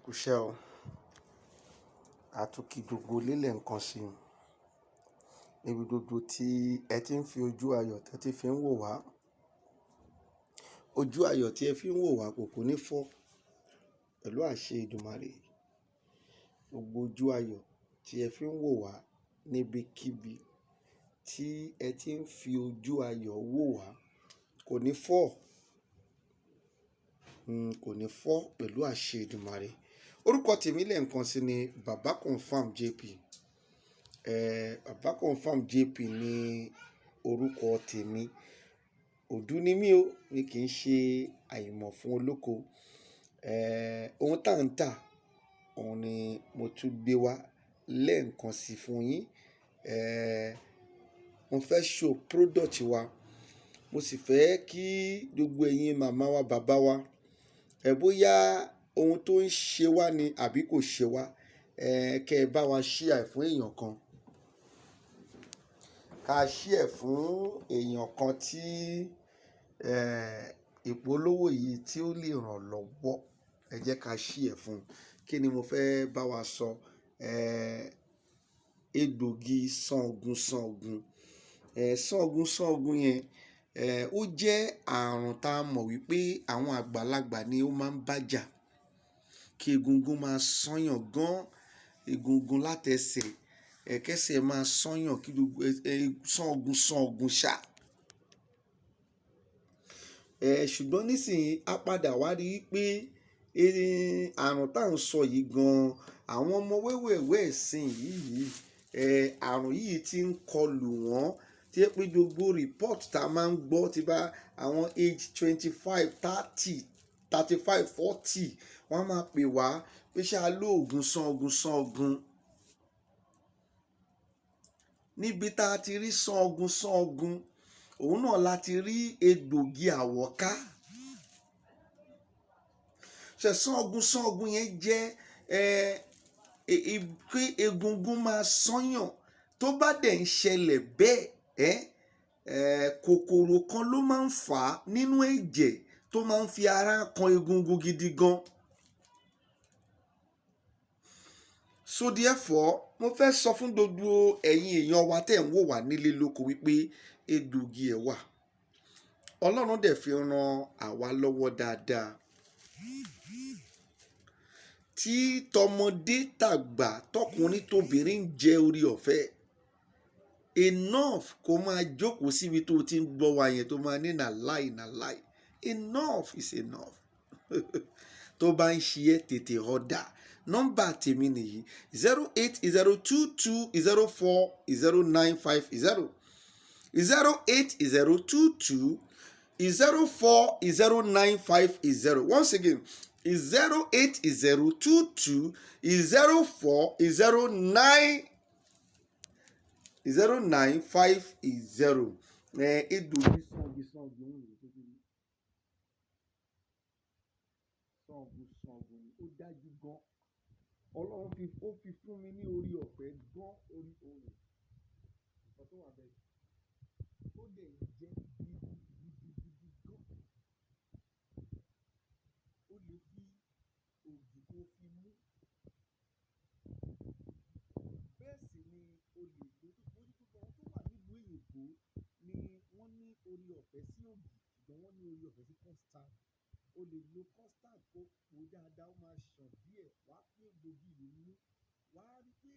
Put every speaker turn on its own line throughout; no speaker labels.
kúṣẹ́ o, àtúnkì gbogbo lélẹ̀ nǹkan sí i níbi gbogbo tí ẹ ti ń fi ojú ayọ̀ tẹ́ ti fi ń wò wá. Ojú ayọ̀ tí ẹ fi ń wò wá kò ní fọ́ pẹ̀lú àṣẹ Èdùmàrè. Gbogbo ojú ayọ̀ tí ẹ fi ń wò wá níbikíbi tí ẹ ti ń fi ojú ayọ̀ wò wá kò ní fọ́, kò ní fọ́ pẹ̀lú àṣẹ Èdùmàrè. Orúkọ tèmi lẹ́ẹ̀kan sí ni Baba Confirm JP. Baba Confirm JP ni orúkọ tèmi. Òdú ni mí o, mi kì í ṣe àìmọ̀ fún olóko. Ohun tá ń tà, òun ni mo tún gbé wá lẹ́ẹ̀kan sí fún yín. Mo fẹ́ show product wa, mo sì fẹ́ kí gbogbo ẹ̀yin màmá wa, bàbá wa, bóyá ohun tó ń ṣe wá ni àbí kò ṣe wá, kẹ́ ẹ bá wa share fún èèyàn kan. Ká share fún èèyàn kan tí ìpolówó yìí tí ó lè ràn lọ́wọ́. Ẹ jẹ́ ká share fún. Kí ni mo fẹ́ bá wa sọ? Egbògi Sangunsangun. Sangunsangun yẹn, ó jẹ́ àrùn tá a mọ̀ wípé àwọn àgbàlagbà ni ó máa ń bájà. Kí egungun máa sányàn gan, egungun látẹsẹ̀, kẹ́sẹ̀ máa sányàn, kí gbogbo sangun ṣá. Ṣùgbọ́n nísìnyí a padà wá rí i pé àrùn tá à ń sọ yìí gan, àwọn ọmọ wẹ́wẹ̀wẹ́ ìsìn yìí, àrùn yìí ti ń kọlù wọ́n. Tí ẹ pé gbogbo report tá a máa ń gbọ́ ti bá àwọn age 25, 30, 35, 40, wọ́n á máa pè wá pé ṣá lo oògùn sangun. Níbi tá a ti rí sangun, òun náà la ti rí egbògi Awoka. Sangun yẹn jẹ́ pé egungun máa sányàn. Tó bá dẹ̀ ń ṣẹlẹ̀ bẹ́ẹ̀, kòkòrò kan ló máa ń fà á nínú ẹ̀jẹ̀ tó máa ń fi ara kan egungun gidi gan. So therefore, mo fẹ́ sọ fún gbogbo ẹ̀yin èèyàn wa tẹ́ ń wò wá nílé lóko wípé egbògi ẹ̀ wà. Ọlọ́run dẹ̀ fi ran àwa lọ́wọ́ dáadáa. Tí tọmọdé tàgbà tọkùnrin tóbìnrin ń jẹ orí ọ̀fẹ́, enough kó máa jókòó síbi tó ti ń gbọ́ wa yẹn tó máa ní na lie. Enough is enough. Tó bá ń ṣe é tètè ọ̀dà. Nọ́mbà tèmi nìyí 08022040950 08022040950. Once again, 08022040950. Egbògi Sangunsangun ó dájú gan. Ọlọ́run ó fi fún mi ní orí ọ̀fẹ́ gan, orí oòrùn nǹkan tó wà bẹ́ẹ̀ ó dẹ̀ jẹ́ gidigidi gan. Ó lè fi òògùn kó fi mú. Bẹ́ẹ̀ sì ni o lè lójútùú àwọn tó wà nílùú òyìnbó ni wọ́n ní orí ọ̀fẹ́ sí òògùn, ṣùgbọ́n wọ́n ní orí ọ̀fẹ́ sí custard. O lè lo custard kó pò dáadáa, ó máa ṣàn díẹ̀, wàá pé egbògi yìí mú. Wàá rí pé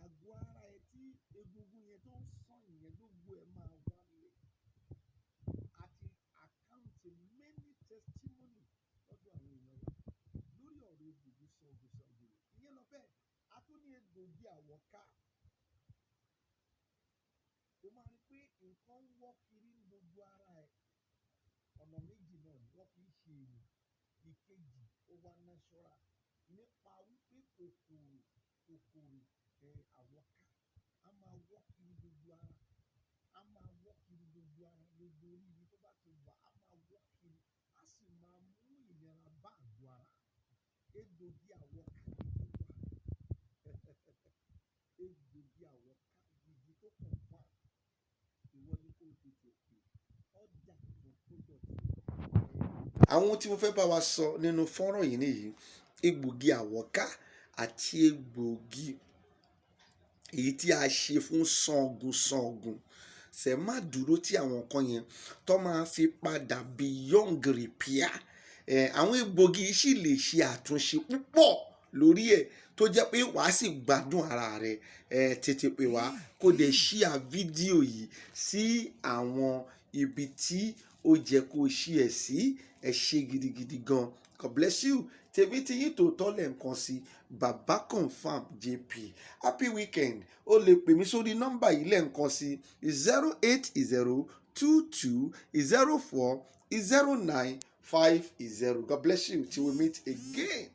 àgọ́ ara ẹ tí egungun yẹn tó ń sàn yẹn gbogbo ẹ máa wálẹ̀. Àti account many testimony lọ́dọ̀ àwọn èèyàn wa lórí ọ̀rọ̀ egbògi Sangunsangun. Ìyẹn lọ bẹ́ẹ̀, a tún ní egbògi Awoka. O máa rí pé nǹkan ń wọ́ kiri ní gbogbo ara ẹ. Ọ̀nà méjì náà ni wọ́n fi ń ṣe èèyàn. Ìkejì ó wá natural nípa wípé kòkòrò Awoka a máa wọ́ kiri gbogbo ara, gbogbo orí ibi tó bá ti wà á máa wọ́ kiri, á sì máa mú ìlera bá àgọ́ ara. Egbògi Awoka gidi wà. Egbògi Awoka gidi tó kàn wà. Ìwọ ni kó tètè pè ọjà fún product. Àwọn ohun tí mo fẹ́ bá wa sọ nínú fọ́nrán yìí nìyí.
egbògi Awoka àti egbògi èyí tí a ṣe fún Sangunsangun. Ṣẹ̀ má dúró tí àwọn nǹkan yẹn tó máa fi padà beyond repair. Àwọn egbògi yìí sì lè ṣe àtúnṣe púpọ̀ lórí ẹ̀ tó jẹ́ pé wàá sì gbádùn ara rẹ̀. Tètè pè wá kó dẹ̀ share fídíò yìí sí àwọn ibi tí ó jẹ́ kó share sí. Ẹ ṣé gidigidi gan. God bless you. Tèmi tí yín tòótọ́ lẹ́ẹ̀kan sí Baba Confirm JP. Happy weekend. O lè pè mí sórí nọ́mbà yìí lẹ́ẹ̀kan sí 08022040950. God bless you till we meet again.